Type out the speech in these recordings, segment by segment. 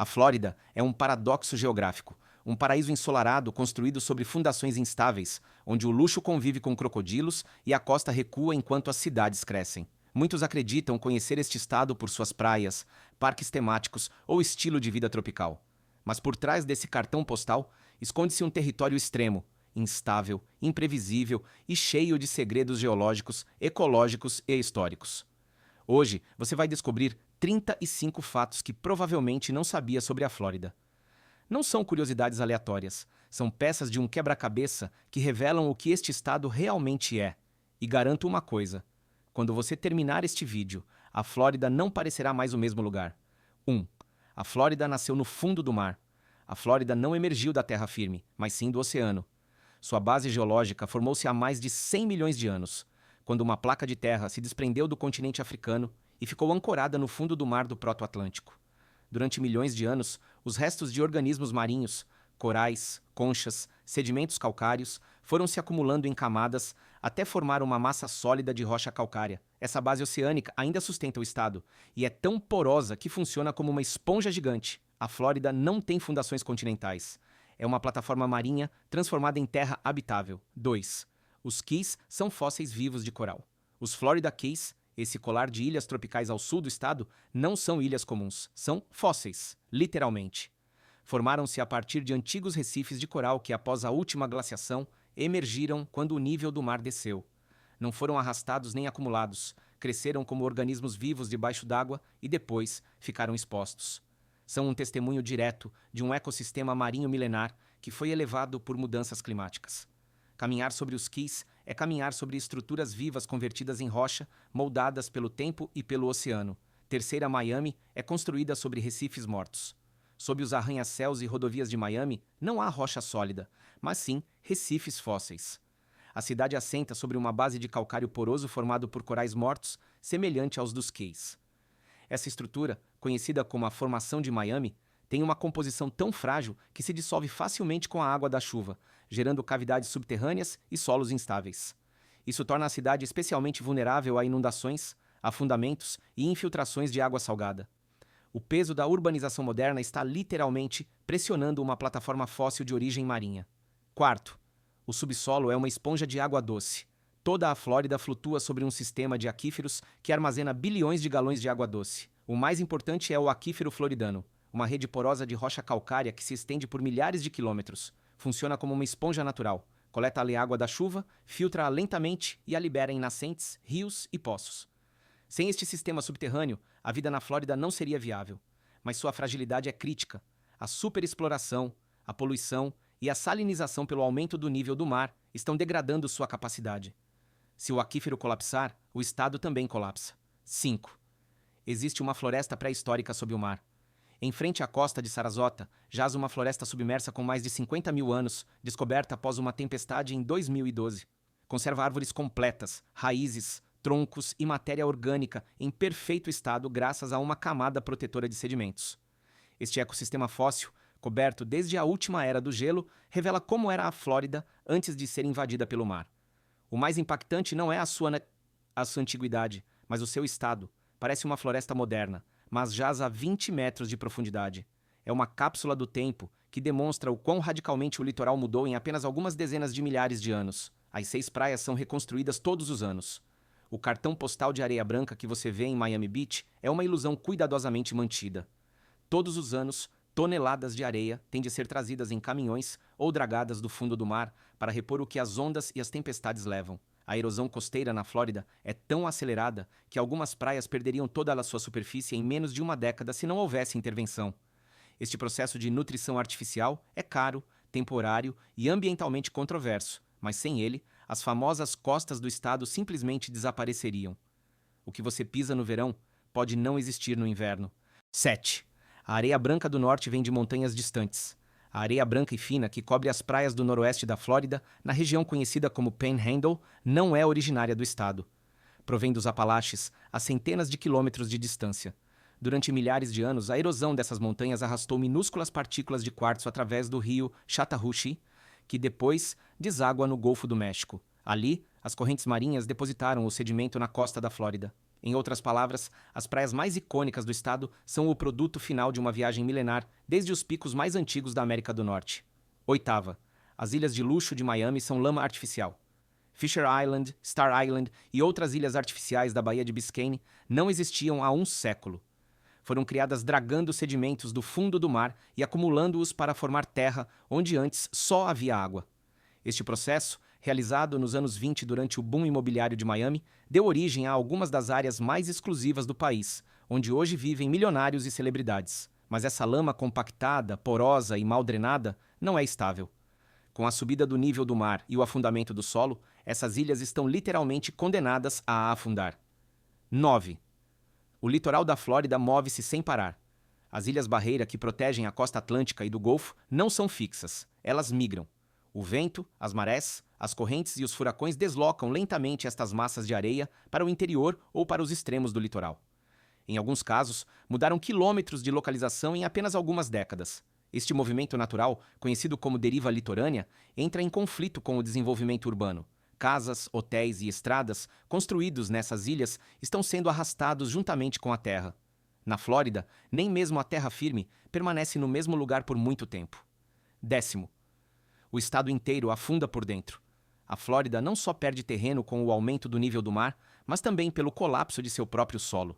A Flórida é um paradoxo geográfico, um paraíso ensolarado construído sobre fundações instáveis, onde o luxo convive com crocodilos e a costa recua enquanto as cidades crescem. Muitos acreditam conhecer este estado por suas praias, parques temáticos ou estilo de vida tropical. Mas por trás desse cartão postal esconde-se um território extremo, instável, imprevisível e cheio de segredos geológicos, ecológicos e históricos. Hoje você vai descobrir 35 fatos que provavelmente não sabia sobre a Flórida. Não são curiosidades aleatórias, são peças de um quebra-cabeça que revelam o que este estado realmente é. E garanto uma coisa: quando você terminar este vídeo, a Flórida não parecerá mais o mesmo lugar. 1. A Flórida nasceu no fundo do mar. A Flórida não emergiu da terra firme, mas sim do oceano. Sua base geológica formou-se há mais de 100 milhões de anos, quando uma placa de terra se desprendeu do continente africano e ficou ancorada no fundo do mar do Proto-Atlântico. Durante milhões de anos, os restos de organismos marinhos, corais, conchas, sedimentos calcários, foram se acumulando em camadas até formar uma massa sólida de rocha calcária. Essa base oceânica ainda sustenta o estado e é tão porosa que funciona como uma esponja gigante. A Flórida não tem fundações continentais. É uma plataforma marinha transformada em terra habitável. 2. Os Keys são fósseis vivos de coral. Os Florida Keys, esse colar de ilhas tropicais ao sul do estado, não são ilhas comuns, são fósseis, literalmente. Formaram-se a partir de antigos recifes de coral que, após a última glaciação, emergiram quando o nível do mar desceu. Não foram arrastados nem acumulados, cresceram como organismos vivos debaixo d'água e depois ficaram expostos. São um testemunho direto de um ecossistema marinho milenar que foi elevado por mudanças climáticas. Caminhar sobre os Keys é caminhar sobre estruturas vivas convertidas em rocha, moldadas pelo tempo e pelo oceano. Terceira Miami é construída sobre recifes mortos. Sob os arranha-céus e rodovias de Miami, não há rocha sólida, mas sim recifes fósseis. A cidade assenta sobre uma base de calcário poroso formado por corais mortos, semelhante aos dos Keys. Essa estrutura, conhecida como a Formação de Miami, tem uma composição tão frágil que se dissolve facilmente com a água da chuva, gerando cavidades subterrâneas e solos instáveis. Isso torna a cidade especialmente vulnerável a inundações, afundamentos e infiltrações de água salgada. O peso da urbanização moderna está literalmente pressionando uma plataforma fóssil de origem marinha. 4. O subsolo é uma esponja de água doce. Toda a Flórida flutua sobre um sistema de aquíferos que armazena bilhões de galões de água doce. O mais importante é o aquífero floridano, uma rede porosa de rocha calcária que se estende por milhares de quilômetros. Funciona como uma esponja natural. Coleta a água da chuva, filtra-a lentamente e a libera em nascentes, rios e poços. Sem este sistema subterrâneo, a vida na Flórida não seria viável. Mas sua fragilidade é crítica. A superexploração, a poluição e a salinização pelo aumento do nível do mar estão degradando sua capacidade. Se o aquífero colapsar, o estado também colapsa. 5. Existe uma floresta pré-histórica sob o mar. Em frente à costa de Sarasota, jaz uma floresta submersa com mais de 50 mil anos, descoberta após uma tempestade em 2012. Conserva árvores completas, raízes, troncos e matéria orgânica em perfeito estado graças a uma camada protetora de sedimentos. Este ecossistema fóssil, coberto desde a última era do gelo, revela como era a Flórida antes de ser invadida pelo mar. O mais impactante não é a sua antiguidade, mas o seu estado. Parece uma floresta moderna, mas jaz a 20 metros de profundidade. É uma cápsula do tempo que demonstra o quão radicalmente o litoral mudou em apenas algumas dezenas de milhares de anos. As 6 praias são reconstruídas todos os anos. O cartão postal de areia branca que você vê em Miami Beach é uma ilusão cuidadosamente mantida. Todos os anos, toneladas de areia têm de ser trazidas em caminhões ou dragadas do fundo do mar para repor o que as ondas e as tempestades levam. A erosão costeira na Flórida é tão acelerada que algumas praias perderiam toda a sua superfície em menos de uma década se não houvesse intervenção. Este processo de nutrição artificial é caro, temporário e ambientalmente controverso, mas sem ele, as famosas costas do estado simplesmente desapareceriam. O que você pisa no verão pode não existir no inverno. 7. A areia branca do norte vem de montanhas distantes. A areia branca e fina que cobre as praias do noroeste da Flórida, na região conhecida como Panhandle, não é originária do estado. Provém dos Apalaches, a centenas de quilômetros de distância. Durante milhares de anos, a erosão dessas montanhas arrastou minúsculas partículas de quartzo através do rio Chattahoochee, que depois deságua no Golfo do México. Ali, as correntes marinhas depositaram o sedimento na costa da Flórida. Em outras palavras, as praias mais icônicas do estado são o produto final de uma viagem milenar desde os picos mais antigos da América do Norte. Oitava, as ilhas de luxo de Miami são lama artificial. Fisher Island, Star Island e outras ilhas artificiais da Baía de Biscayne não existiam há um século. Foram criadas dragando sedimentos do fundo do mar e acumulando-os para formar terra onde antes só havia água. Este processo, realizado nos anos 20 durante o boom imobiliário de Miami, deu origem a algumas das áreas mais exclusivas do país, onde hoje vivem milionários e celebridades. Mas essa lama compactada, porosa e mal drenada não é estável. Com a subida do nível do mar e o afundamento do solo, essas ilhas estão literalmente condenadas a afundar. 9. O litoral da Flórida move-se sem parar. As ilhas barreira que protegem a costa atlântica e do Golfo não são fixas, elas migram. O vento, as marés, as correntes e os furacões deslocam lentamente estas massas de areia para o interior ou para os extremos do litoral. Em alguns casos, mudaram quilômetros de localização em apenas algumas décadas. Este movimento natural, conhecido como deriva litorânea, entra em conflito com o desenvolvimento urbano. Casas, hotéis e estradas construídos nessas ilhas estão sendo arrastados juntamente com a terra. Na Flórida, nem mesmo a terra firme permanece no mesmo lugar por muito tempo. 10. O estado inteiro afunda por dentro. A Flórida não só perde terreno com o aumento do nível do mar, mas também pelo colapso de seu próprio solo.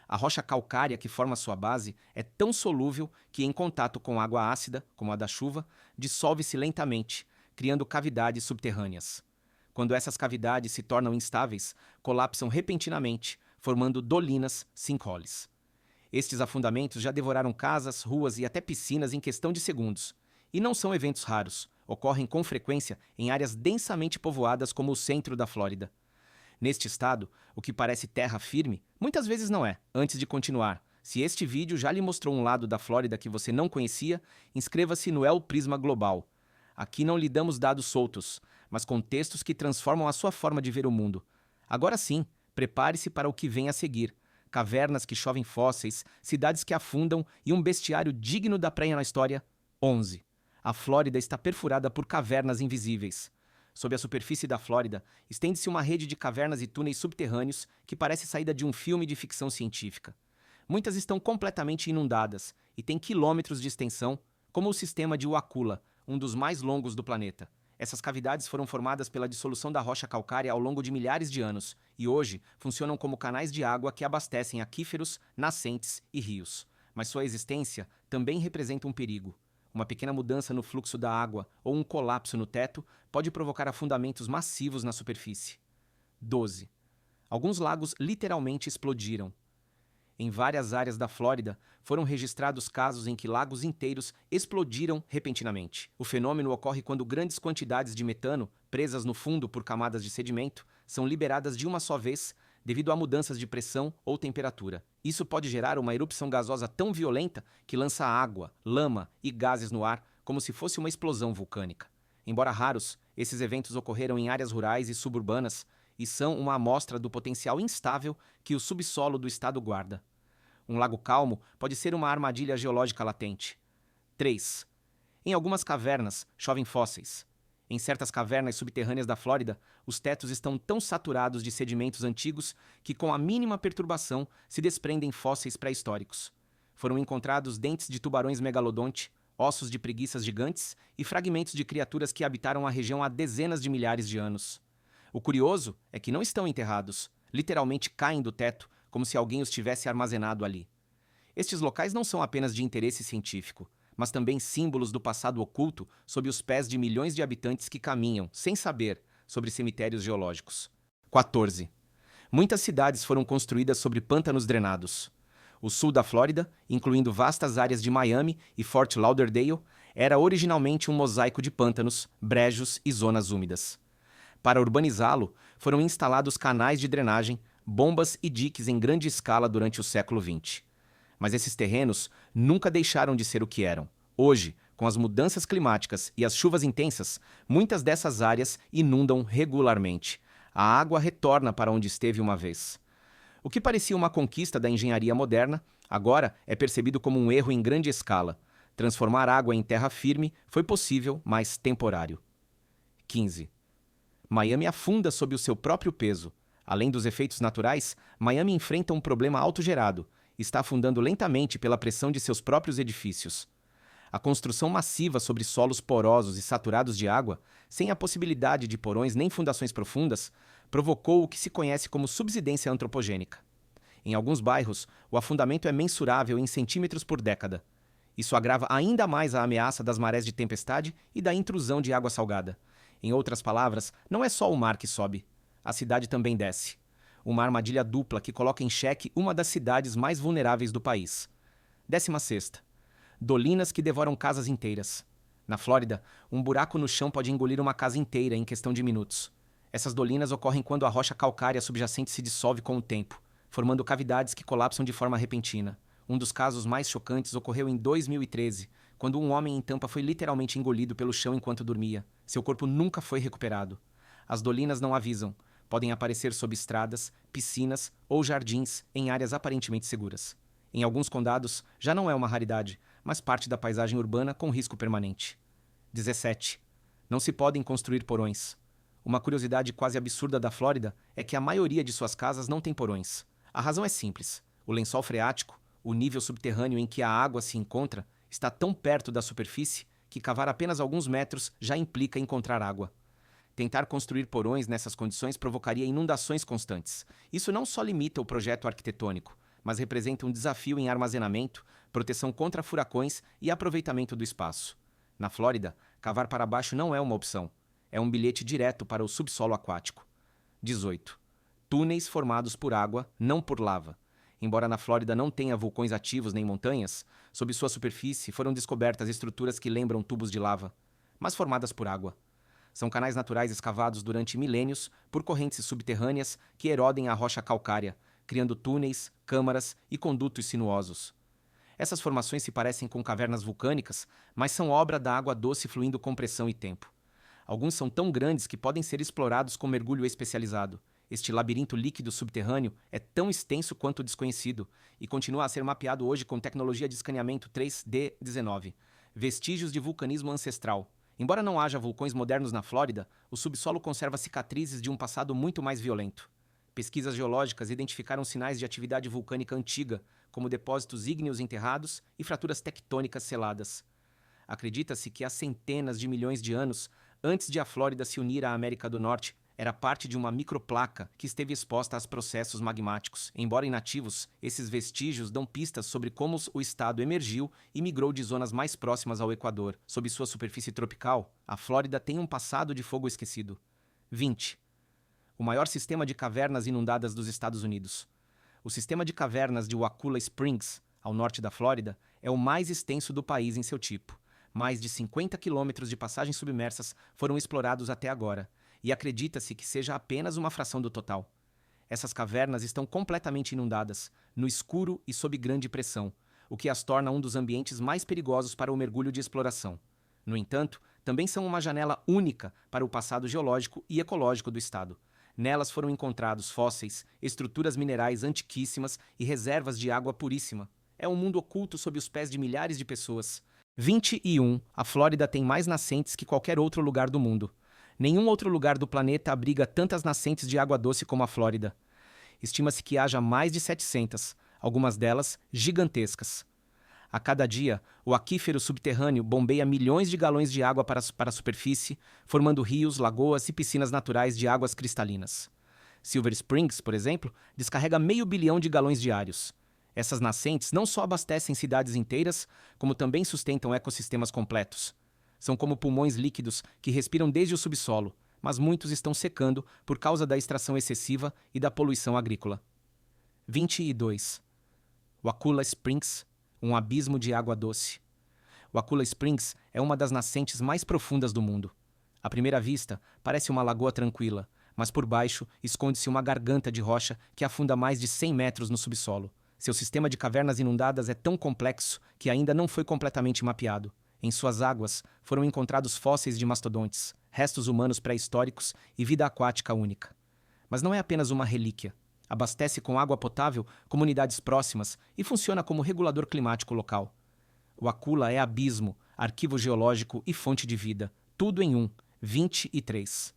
A rocha calcária que forma sua base é tão solúvel que, em contato com água ácida, como a da chuva, dissolve-se lentamente, criando cavidades subterrâneas. Quando essas cavidades se tornam instáveis, colapsam repentinamente, formando dolinas, sinkholes. Estes afundamentos já devoraram casas, ruas e até piscinas em questão de segundos. E não são eventos raros, ocorrem com frequência em áreas densamente povoadas como o centro da Flórida. Neste estado, o que parece terra firme, muitas vezes não é. Antes de continuar, se este vídeo já lhe mostrou um lado da Flórida que você não conhecia, inscreva-se no El Prisma Global. Aqui não lhe damos dados soltos, mas contextos que transformam a sua forma de ver o mundo. Agora sim, prepare-se para o que vem a seguir. Cavernas que chovem fósseis, cidades que afundam e um bestiário digno da praia na história. 11. A Flórida está perfurada por cavernas invisíveis. Sob a superfície da Flórida, estende-se uma rede de cavernas e túneis subterrâneos que parece saída de um filme de ficção científica. Muitas estão completamente inundadas e têm quilômetros de extensão, como o sistema de Uakula, um dos mais longos do planeta. Essas cavidades foram formadas pela dissolução da rocha calcária ao longo de milhares de anos e hoje funcionam como canais de água que abastecem aquíferos, nascentes e rios. Mas sua existência também representa um perigo. Uma pequena mudança no fluxo da água ou um colapso no teto pode provocar afundamentos massivos na superfície. 12. Alguns lagos literalmente explodiram. Em várias áreas da Flórida, foram registrados casos em que lagos inteiros explodiram repentinamente. O fenômeno ocorre quando grandes quantidades de metano, presas no fundo por camadas de sedimento, são liberadas de uma só vez devido a mudanças de pressão ou temperatura. Isso pode gerar uma erupção gasosa tão violenta que lança água, lama e gases no ar, como se fosse uma explosão vulcânica. Embora raros, esses eventos ocorreram em áreas rurais e suburbanas e são uma amostra do potencial instável que o subsolo do estado guarda. Um lago calmo pode ser uma armadilha geológica latente. 3. Em algumas cavernas, chovem fósseis. Em certas cavernas subterrâneas da Flórida, os tetos estão tão saturados de sedimentos antigos que, com a mínima perturbação, se desprendem fósseis pré-históricos. Foram encontrados dentes de tubarões megalodonte, ossos de preguiças gigantes e fragmentos de criaturas que habitaram a região há dezenas de milhares de anos. O curioso é que não estão enterrados, literalmente caem do teto, como se alguém os tivesse armazenado ali. Estes locais não são apenas de interesse científico, mas também símbolos do passado oculto sob os pés de milhões de habitantes que caminham, sem saber, sobre cemitérios geológicos. 14. Muitas cidades foram construídas sobre pântanos drenados. O sul da Flórida, incluindo vastas áreas de Miami e Fort Lauderdale, era originalmente um mosaico de pântanos, brejos e zonas úmidas. Para urbanizá-lo, foram instalados canais de drenagem, bombas e diques em grande escala durante o século XX. Mas esses terrenos nunca deixaram de ser o que eram. Hoje, com as mudanças climáticas e as chuvas intensas, muitas dessas áreas inundam regularmente. A água retorna para onde esteve uma vez. O que parecia uma conquista da engenharia moderna, agora é percebido como um erro em grande escala. Transformar água em terra firme foi possível, mas temporário. 15. Miami afunda sob o seu próprio peso. Além dos efeitos naturais, Miami enfrenta um problema autogerado. Está afundando lentamente pela pressão de seus próprios edifícios. A construção massiva sobre solos porosos e saturados de água, sem a possibilidade de porões nem fundações profundas, provocou o que se conhece como subsidência antropogênica. Em alguns bairros, o afundamento é mensurável em centímetros por década. Isso agrava ainda mais a ameaça das marés de tempestade e da intrusão de água salgada. Em outras palavras, não é só o mar que sobe. A cidade também desce. Uma armadilha dupla que coloca em xeque uma das cidades mais vulneráveis do país. 16ª. Dolinas que devoram casas inteiras. Na Flórida, um buraco no chão pode engolir uma casa inteira em questão de minutos. Essas dolinas ocorrem quando a rocha calcária subjacente se dissolve com o tempo, formando cavidades que colapsam de forma repentina. Um dos casos mais chocantes ocorreu em 2013, quando um homem em Tampa foi literalmente engolido pelo chão enquanto dormia. Seu corpo nunca foi recuperado. As dolinas não avisam. Podem aparecer sob estradas, piscinas ou jardins em áreas aparentemente seguras. Em alguns condados, já não é uma raridade, mas parte da paisagem urbana com risco permanente. 17. Não se podem construir porões. Uma curiosidade quase absurda da Flórida é que a maioria de suas casas não tem porões. A razão é simples. O lençol freático, o nível subterrâneo em que a água se encontra, está tão perto da superfície que cavar apenas alguns metros já implica encontrar água. Tentar construir porões nessas condições provocaria inundações constantes. Isso não só limita o projeto arquitetônico, mas representa um desafio em armazenamento, proteção contra furacões e aproveitamento do espaço. Na Flórida, cavar para baixo não é uma opção. É um bilhete direto para o subsolo aquático. 18. Túneis formados por água, não por lava. Embora na Flórida não tenha vulcões ativos nem montanhas, sob sua superfície foram descobertas estruturas que lembram tubos de lava, mas formadas por água. São canais naturais escavados durante milênios por correntes subterrâneas que erodem a rocha calcária, criando túneis, câmaras e condutos sinuosos. Essas formações se parecem com cavernas vulcânicas, mas são obra da água doce fluindo com pressão e tempo. Alguns são tão grandes que podem ser explorados com mergulho especializado. Este labirinto líquido subterrâneo é tão extenso quanto desconhecido e continua a ser mapeado hoje com tecnologia de escaneamento 3D19. Vestígios de vulcanismo ancestral. Embora não haja vulcões modernos na Flórida, o subsolo conserva cicatrizes de um passado muito mais violento. Pesquisas geológicas identificaram sinais de atividade vulcânica antiga, como depósitos ígneos enterrados e fraturas tectônicas seladas. Acredita-se que há centenas de milhões de anos, antes de a Flórida se unir à América do Norte, era parte de uma microplaca que esteve exposta a processos magmáticos. Embora inativos, esses vestígios dão pistas sobre como o estado emergiu e migrou de zonas mais próximas ao Equador. Sob sua superfície tropical, a Flórida tem um passado de fogo esquecido. 20. O maior sistema de cavernas inundadas dos Estados Unidos. O sistema de cavernas de Wakulla Springs, ao norte da Flórida, é o mais extenso do país em seu tipo. Mais de 50 quilômetros de passagens submersas foram explorados até agora, e acredita-se que seja apenas uma fração do total. Essas cavernas estão completamente inundadas, no escuro e sob grande pressão, o que as torna um dos ambientes mais perigosos para o mergulho de exploração. No entanto, também são uma janela única para o passado geológico e ecológico do estado. Nelas foram encontrados fósseis, estruturas minerais antiquíssimas e reservas de água puríssima. É um mundo oculto sob os pés de milhares de pessoas. 21. A Flórida tem mais nascentes que qualquer outro lugar do mundo. Nenhum outro lugar do planeta abriga tantas nascentes de água doce como a Flórida. Estima-se que haja mais de 700, algumas delas gigantescas. A cada dia, o aquífero subterrâneo bombeia milhões de galões de água para a superfície, formando rios, lagoas e piscinas naturais de águas cristalinas. Silver Springs, por exemplo, descarrega 500 milhões de galões diários. Essas nascentes não só abastecem cidades inteiras, como também sustentam ecossistemas completos. São como pulmões líquidos que respiram desde o subsolo, mas muitos estão secando por causa da extração excessiva e da poluição agrícola. 22. Wakulla Springs, um abismo de água doce. Wakulla Springs é uma das nascentes mais profundas do mundo. À primeira vista, parece uma lagoa tranquila, mas por baixo esconde-se uma garganta de rocha que afunda mais de 100 metros no subsolo. Seu sistema de cavernas inundadas é tão complexo que ainda não foi completamente mapeado. Em suas águas foram encontrados fósseis de mastodontes, restos humanos pré-históricos e vida aquática única. Mas não é apenas uma relíquia. Abastece com água potável comunidades próximas e funciona como regulador climático local. Wakulla é abismo, arquivo geológico e fonte de vida, tudo em um. 23.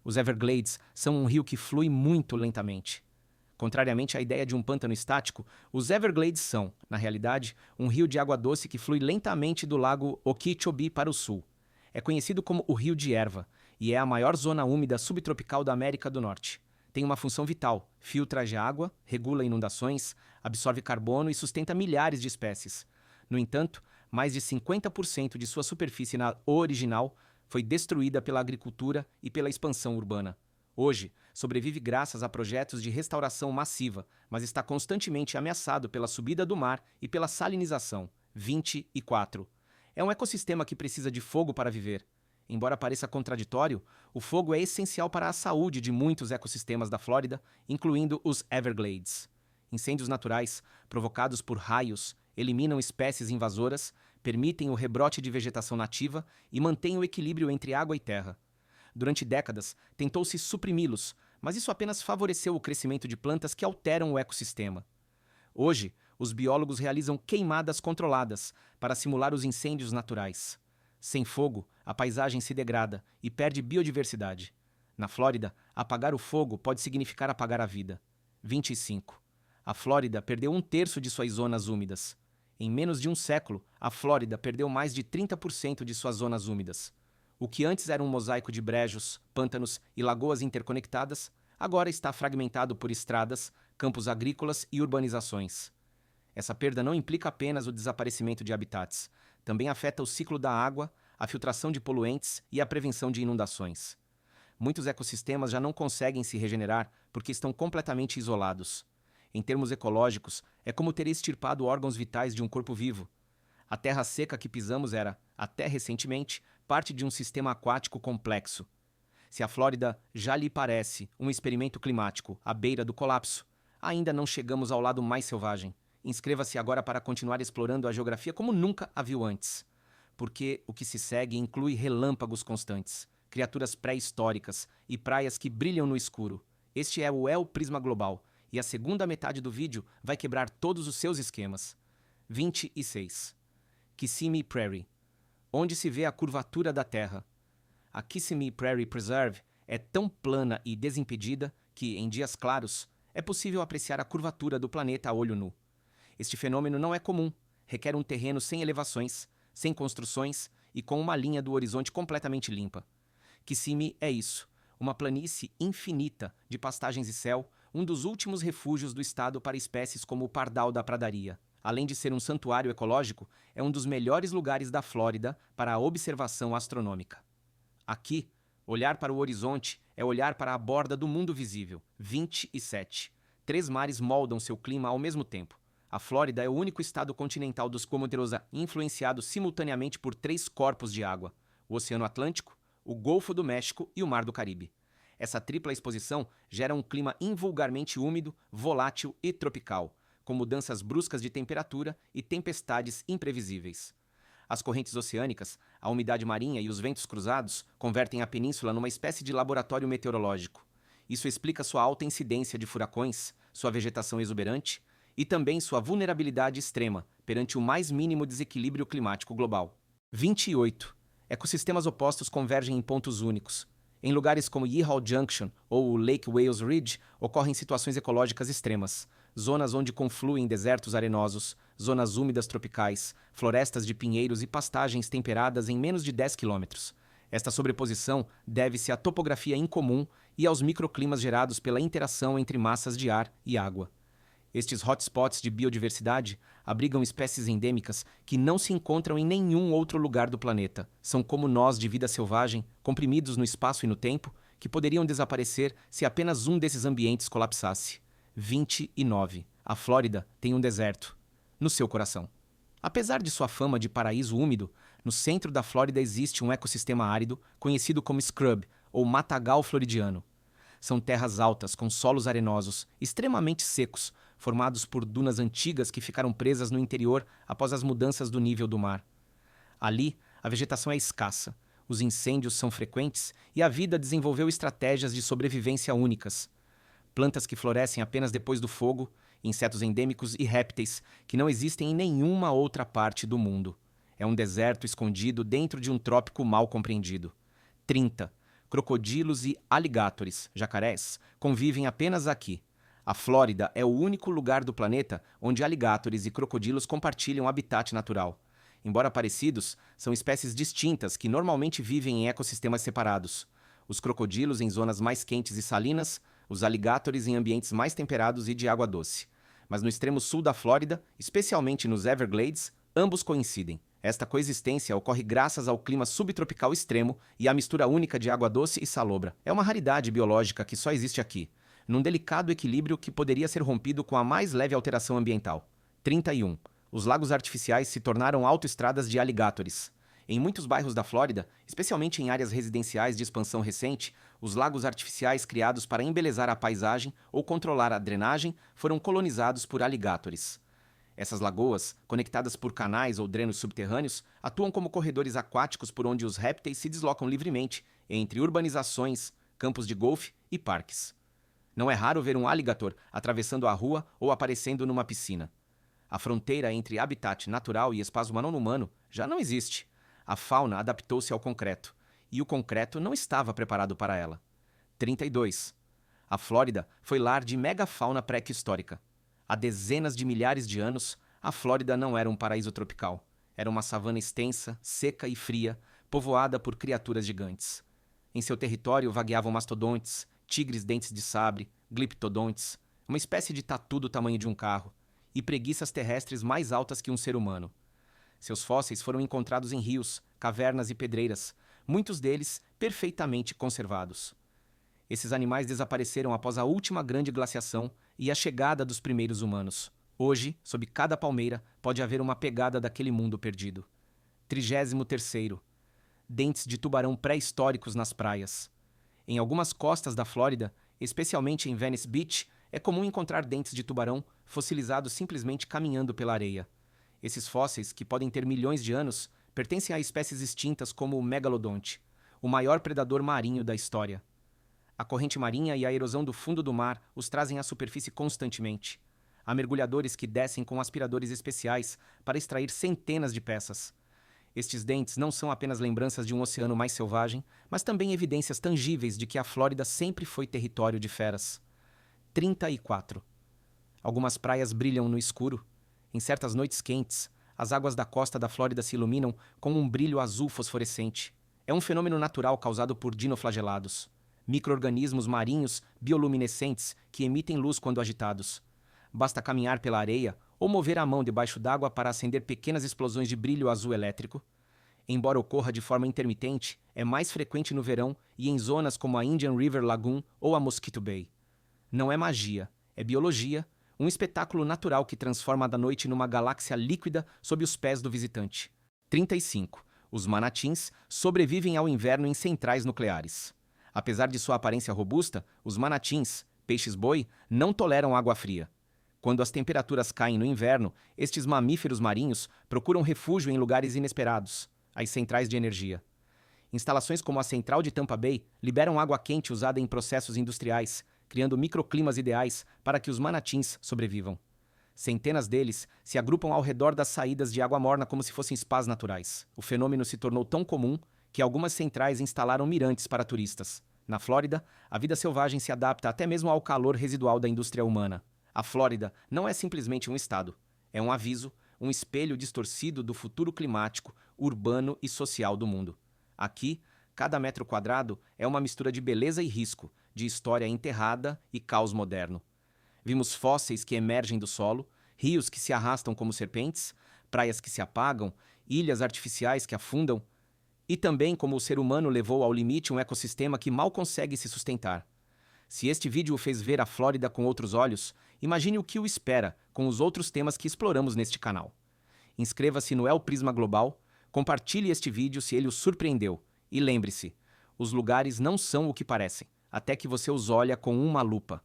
Os Everglades são um rio que flui muito lentamente. Contrariamente à ideia de um pântano estático, os Everglades são, na realidade, um rio de água doce que flui lentamente do lago Okeechobee para o sul. É conhecido como o Rio de Erva e é a maior zona úmida subtropical da América do Norte. Tem uma função vital: filtra a água, regula inundações, absorve carbono e sustenta milhares de espécies. No entanto, mais de 50% de sua superfície original foi destruída pela agricultura e pela expansão urbana. Hoje, sobrevive graças a projetos de restauração massiva, mas está constantemente ameaçado pela subida do mar e pela salinização. 24. É um ecossistema que precisa de fogo para viver. Embora pareça contraditório, o fogo é essencial para a saúde de muitos ecossistemas da Flórida, incluindo os Everglades. Incêndios naturais, provocados por raios, eliminam espécies invasoras, permitem o rebrote de vegetação nativa e mantêm o equilíbrio entre água e terra. Durante décadas, tentou-se suprimi-los, mas isso apenas favoreceu o crescimento de plantas que alteram o ecossistema. Hoje, os biólogos realizam queimadas controladas para simular os incêndios naturais. Sem fogo, a paisagem se degrada e perde biodiversidade. Na Flórida, apagar o fogo pode significar apagar a vida. 25. A Flórida perdeu 1/3 de suas zonas úmidas. Em menos de um século, a Flórida perdeu mais de 30% de suas zonas úmidas. O que antes era um mosaico de brejos, pântanos e lagoas interconectadas, agora está fragmentado por estradas, campos agrícolas e urbanizações. Essa perda não implica apenas o desaparecimento de habitats, também afeta o ciclo da água, a filtração de poluentes e a prevenção de inundações. Muitos ecossistemas já não conseguem se regenerar porque estão completamente isolados. Em termos ecológicos, é como ter extirpado órgãos vitais de um corpo vivo. A terra seca que pisamos era, até recentemente, parte de um sistema aquático complexo. Se a Flórida já lhe parece um experimento climático à beira do colapso, ainda não chegamos ao lado mais selvagem. Inscreva-se agora para continuar explorando a geografia como nunca a viu antes. Porque o que se segue inclui relâmpagos constantes, criaturas pré-históricas e praias que brilham no escuro. Este é o El Prisma Global, e a segunda metade do vídeo vai quebrar todos os seus esquemas. 26. Kissimmee Prairie, onde se vê a curvatura da Terra. A Kissimmee Prairie Preserve é tão plana e desimpedida que, em dias claros, é possível apreciar a curvatura do planeta a olho nu. Este fenômeno não é comum, requer um terreno sem elevações, sem construções e com uma linha do horizonte completamente limpa. Kissimmee é isso, uma planície infinita de pastagens e céu, um dos últimos refúgios do estado para espécies como o pardal da pradaria. Além de ser um santuário ecológico, é um dos melhores lugares da Flórida para a observação astronômica. Aqui, olhar para o horizonte é olhar para a borda do mundo visível. 27. 3 mares moldam seu clima ao mesmo tempo. A Flórida é o único estado continental dos Comoterosa influenciado simultaneamente por 3 corpos de água: o Oceano Atlântico, o Golfo do México e o Mar do Caribe. Essa tripla exposição gera um clima invulgarmente úmido, volátil e tropical, com mudanças bruscas de temperatura e tempestades imprevisíveis. As correntes oceânicas, a umidade marinha e os ventos cruzados convertem a península numa espécie de laboratório meteorológico. Isso explica sua alta incidência de furacões, sua vegetação exuberante e também sua vulnerabilidade extrema perante o mais mínimo desequilíbrio climático global. 28. Ecossistemas opostos convergem em pontos únicos. Em lugares como Yeehaw Junction ou o Lake Wales Ridge ocorrem situações ecológicas extremas, zonas onde confluem desertos arenosos, zonas úmidas tropicais, florestas de pinheiros e pastagens temperadas em menos de 10 quilômetros. Esta sobreposição deve-se à topografia incomum e aos microclimas gerados pela interação entre massas de ar e água. Estes hotspots de biodiversidade abrigam espécies endêmicas que não se encontram em nenhum outro lugar do planeta. São como nós de vida selvagem, comprimidos no espaço e no tempo, que poderiam desaparecer se apenas um desses ambientes colapsasse. 29. A Flórida tem um deserto no seu coração. Apesar de sua fama de paraíso úmido, no centro da Flórida existe um ecossistema árido conhecido como scrub, ou matagal floridiano. São terras altas com solos arenosos, extremamente secos, formados por dunas antigas que ficaram presas no interior após as mudanças do nível do mar. Ali, a vegetação é escassa, os incêndios são frequentes e a vida desenvolveu estratégias de sobrevivência únicas. Plantas que florescem apenas depois do fogo, insetos endêmicos e répteis que não existem em nenhuma outra parte do mundo. É um deserto escondido dentro de um trópico mal compreendido. 30. crocodilos e alligators, jacarés, convivem apenas aqui. A Flórida é o único lugar do planeta onde alligators e crocodilos compartilham habitat natural. Embora parecidos, são espécies distintas que normalmente vivem em ecossistemas separados. Os crocodilos em zonas mais quentes e salinas, os alligators em ambientes mais temperados e de água doce. Mas no extremo sul da Flórida, especialmente nos Everglades, ambos coincidem. Esta coexistência ocorre graças ao clima subtropical extremo e à mistura única de água doce e salobra. É uma raridade biológica que só existe aqui, num delicado equilíbrio que poderia ser rompido com a mais leve alteração ambiental. 31. Os lagos artificiais se tornaram autoestradas de alligators. Em muitos bairros da Flórida, especialmente em áreas residenciais de expansão recente, os lagos artificiais criados para embelezar a paisagem ou controlar a drenagem foram colonizados por alligators. Essas lagoas, conectadas por canais ou drenos subterrâneos, atuam como corredores aquáticos por onde os répteis se deslocam livremente entre urbanizações, campos de golfe e parques. Não é raro ver um alligator atravessando a rua ou aparecendo numa piscina. A fronteira entre habitat natural e espaço humano já não existe. A fauna adaptou-se ao concreto, e o concreto não estava preparado para ela. 32. A Flórida foi lar de megafauna pré-histórica. Há dezenas de milhares de anos, a Flórida não era um paraíso tropical. Era uma savana extensa, seca e fria, povoada por criaturas gigantes. Em seu território vagueavam mastodontes, tigres dentes de sabre, gliptodontes, uma espécie de tatu do tamanho de um carro, e preguiças terrestres mais altas que um ser humano. Seus fósseis foram encontrados em rios, cavernas e pedreiras, muitos deles perfeitamente conservados. Esses animais desapareceram após a última grande glaciação e a chegada dos primeiros humanos. Hoje, sob cada palmeira, pode haver uma pegada daquele mundo perdido. 33º. Dentes de tubarão pré-históricos nas praias. Em algumas costas da Flórida, especialmente em Venice Beach, é comum encontrar dentes de tubarão fossilizados simplesmente caminhando pela areia. Esses fósseis, que podem ter milhões de anos, pertencem a espécies extintas como o megalodonte, o maior predador marinho da história. A corrente marinha e a erosão do fundo do mar os trazem à superfície constantemente. Há mergulhadores que descem com aspiradores especiais para extrair centenas de peças. Estes dentes não são apenas lembranças de um oceano mais selvagem, mas também evidências tangíveis de que a Flórida sempre foi território de feras. 34. Algumas praias brilham no escuro. Em certas noites quentes, as águas da costa da Flórida se iluminam com um brilho azul fosforescente. É um fenômeno natural causado por dinoflagelados, micro-organismos marinhos bioluminescentes que emitem luz quando agitados. Basta caminhar pela areia ou mover a mão debaixo d'água para acender pequenas explosões de brilho azul elétrico. Embora ocorra de forma intermitente, é mais frequente no verão e em zonas como a Indian River Lagoon ou a Mosquito Bay. Não é magia, é biologia, um espetáculo natural que transforma a noite numa galáxia líquida sob os pés do visitante. 35. Os manatins sobrevivem ao inverno em centrais nucleares. Apesar de sua aparência robusta, os manatins, peixes-boi, não toleram água fria. Quando as temperaturas caem no inverno, estes mamíferos marinhos procuram refúgio em lugares inesperados, as centrais de energia. Instalações como a Central de Tampa Bay liberam água quente usada em processos industriais, criando microclimas ideais para que os manatins sobrevivam. Centenas deles se agrupam ao redor das saídas de água morna como se fossem spas naturais. O fenômeno se tornou tão comum que algumas centrais instalaram mirantes para turistas. Na Flórida, a vida selvagem se adapta até mesmo ao calor residual da indústria humana. A Flórida não é simplesmente um estado. É um aviso, um espelho distorcido do futuro climático, urbano e social do mundo. Aqui, cada metro quadrado é uma mistura de beleza e risco, de história enterrada e caos moderno. Vimos fósseis que emergem do solo, rios que se arrastam como serpentes, praias que se apagam, ilhas artificiais que afundam, e também como o ser humano levou ao limite um ecossistema que mal consegue se sustentar. Se este vídeo o fez ver a Flórida com outros olhos, imagine o que o espera com os outros temas que exploramos neste canal. Inscreva-se no El Prisma Global, compartilhe este vídeo se ele o surpreendeu, e lembre-se, os lugares não são o que parecem, até que você os olha com uma lupa.